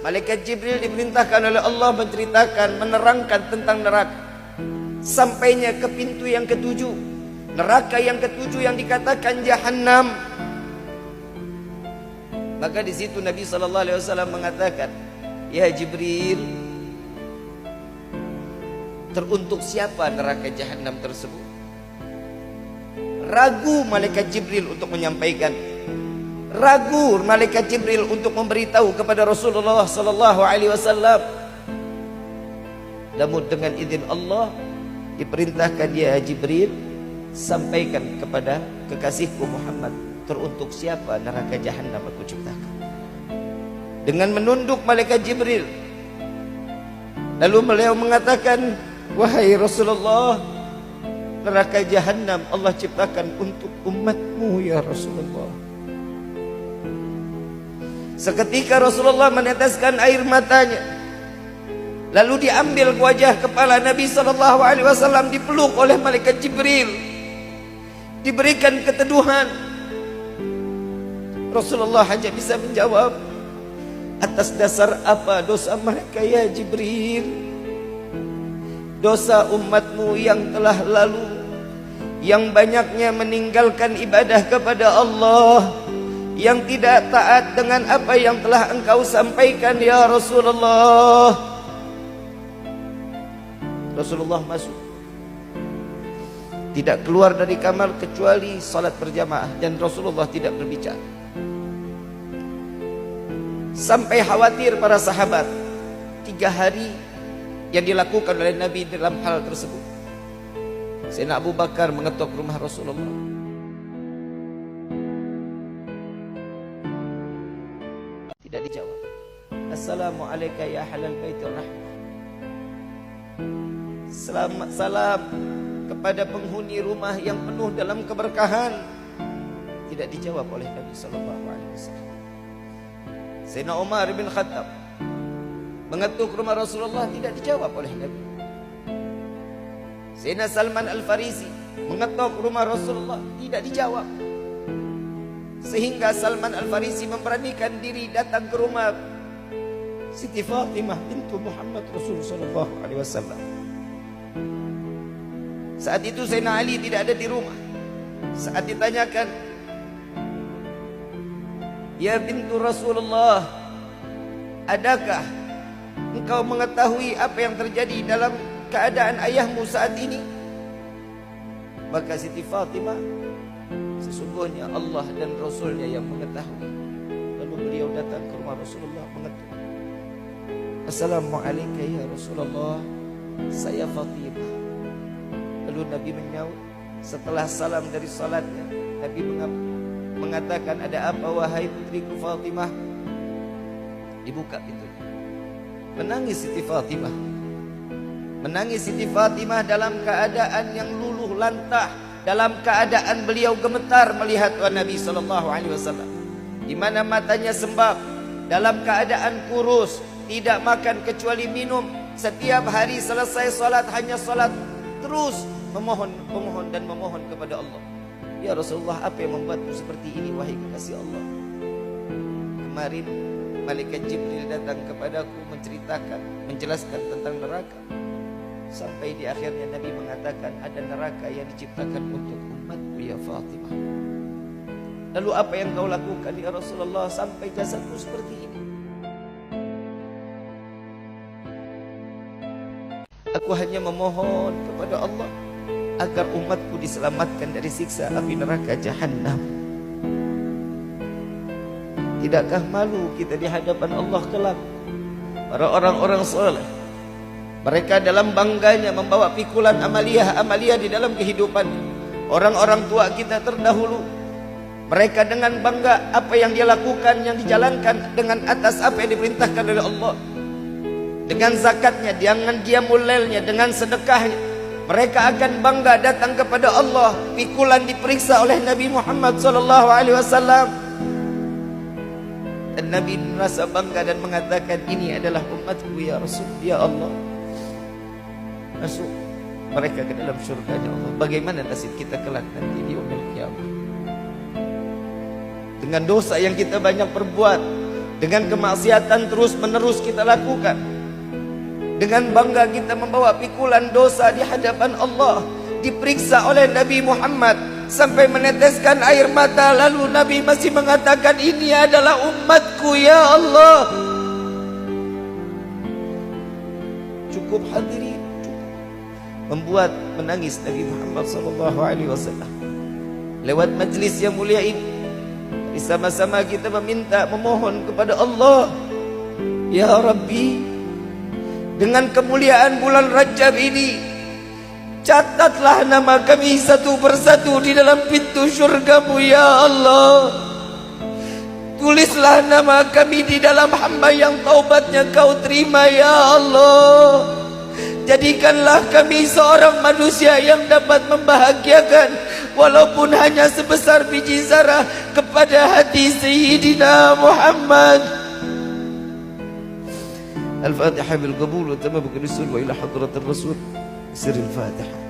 Malaikat Jibril diperintahkan oleh Allah menceritakan, menerangkan tentang neraka. Sampainya ke pintu yang ketujuh, neraka yang ketujuh yang dikatakan Jahannam. Maka di situ Nabi SAW mengatakan, ya Jibril, teruntuk siapa neraka Jahannam tersebut? Ragu malaikat Jibril untuk menyampaikan, ragu malaikat Jibril untuk memberitahu kepada Rasulullah SAW. Namun dengan izin Allah diperintahkan, ya Jibril, sampaikan kepada kekasihku Muhammad, teruntuk siapa neraka Jahannam aku ciptakan. Dengan menunduk malaikat Jibril, lalu beliau mengatakan, wahai Rasulullah, neraka Jahannam Allah ciptakan untuk umatmu ya Rasulullah. Seketika Rasulullah meneteskan air matanya, lalu diambil wajah kepala Nabi SAW, dipeluk oleh malaikat Jibril, diberikan keteduhan. Rasulullah hanya bisa menjawab, atas dasar apa dosa mereka ya Jibril? Dosa umatmu yang telah lalu, yang banyaknya meninggalkan ibadah kepada Allah, yang tidak taat dengan apa yang telah engkau sampaikan ya Rasulullah. Rasulullah masuk, tidak keluar dari kamar kecuali salat berjamaah, dan Rasulullah tidak berbicara. Sampai khawatir para sahabat, 3 hari yang dilakukan oleh Nabi dalam hal tersebut. Sayyidina Abu Bakar mengetuk rumah Rasulullah. Tidak dijawab. Assalamualaikum ya halal baitur rahmah. Selamat salam kepada penghuni rumah yang penuh dalam keberkahan. Tidak dijawab oleh Nabi SAW. Sayyidina Umar bin Khattab mengetuk rumah Rasulullah, tidak dijawab oleh Nabi. Sayyidina Salman Al-Farisi mengetuk rumah Rasulullah, tidak dijawab. Sehingga Salman Al-Farisi memberanikan diri datang ke rumah Siti Fatimah bintu Muhammad Rasulullah SAW. Saat itu Sayyidina Ali tidak ada di rumah. Saat ditanyakan, ya bintu Rasulullah, adakah engkau mengetahui apa yang terjadi dalam keadaan ayahmu saat ini? Maka Siti Fatimah, sesungguhnya Allah dan Rasulnya yang mengetahui. Lalu beliau datang ke rumah Rasulullah mengetuk, Assalamualaikum ya Rasulullah, saya Fatimah. Lalu Nabi menyaut, setelah salam dari salatnya, Nabi mengatakan, ada apa wahai putriku Fatimah? Dibuka pintunya. Menangis Siti Fatimah. Menangis Siti Fatimah dalam keadaan yang luluh lantah, dalam keadaan beliau gemetar melihat Nabi SAW, di mana matanya sembab, dalam keadaan kurus, tidak makan kecuali minum. Setiap hari selesai salat hanya salat, terus memohon dan memohon kepada Allah. Ya Rasulullah, apa yang membuatmu seperti ini wahai kekasih Allah? Kemarin malaikat Jibril datang kepadaku menceritakan, menjelaskan tentang neraka. Sampai di akhirnya Nabi mengatakan, ada neraka yang diciptakan untuk umatku ya Fatimah. Lalu apa yang kau lakukan ya Rasulullah sampai jasadmu seperti ini? Aku hanya memohon kepada Allah agar umatku diselamatkan dari siksa api neraka Jahannam. Tidakkah malu kita di hadapan Allah kelak? Para orang-orang soleh, mereka dalam bangganya membawa pikulan amalia di dalam kehidupan. Orang-orang tua kita terdahulu, mereka dengan bangga apa yang dia lakukan, yang dijalankan dengan atas apa yang diperintahkan oleh Allah. Dengan zakatnya, dengan qiyamulailnya, dengan sedekahnya, mereka akan bangga datang kepada Allah. Pikulan diperiksa oleh Nabi Muhammad SAW, dan Nabi merasa bangga dan mengatakan, ini adalah umatku ya Rasul, ya Allah. Masuk mereka ke dalam surganya Allah. Bagaimana nasib kita kelak nanti di yaumil qiyamah? Dengan dosa yang kita banyak perbuat, Dengan kemaksiatan terus menerus kita lakukan, dengan bangga kita membawa pikulan dosa di hadapan Allah, diperiksa oleh Nabi Muhammad sampai meneteskan air mata, lalu Nabi masih mengatakan, ini adalah umatku ya Allah. Cukup hadirin, membuat menangis Nabi Muhammad SAW. Lewat majlis yang mulia ini, bersama-sama kita memohon kepada Allah, ya Rabbi, dengan kemuliaan bulan Rajab ini, catatlah nama kami satu persatu di dalam pintu syurga-Mu ya Allah. Tulislah nama kami di dalam hamba yang taubatnya Kau terima ya Allah. Jadikanlah kami seorang manusia yang dapat membahagiakan, walaupun hanya sebesar biji zarah, kepada hati Sayyidina Muhammad. Al-Fatihah bil qabul wa tamam bil rasul wa ila hadratir rasul. Sirrul Fatihah.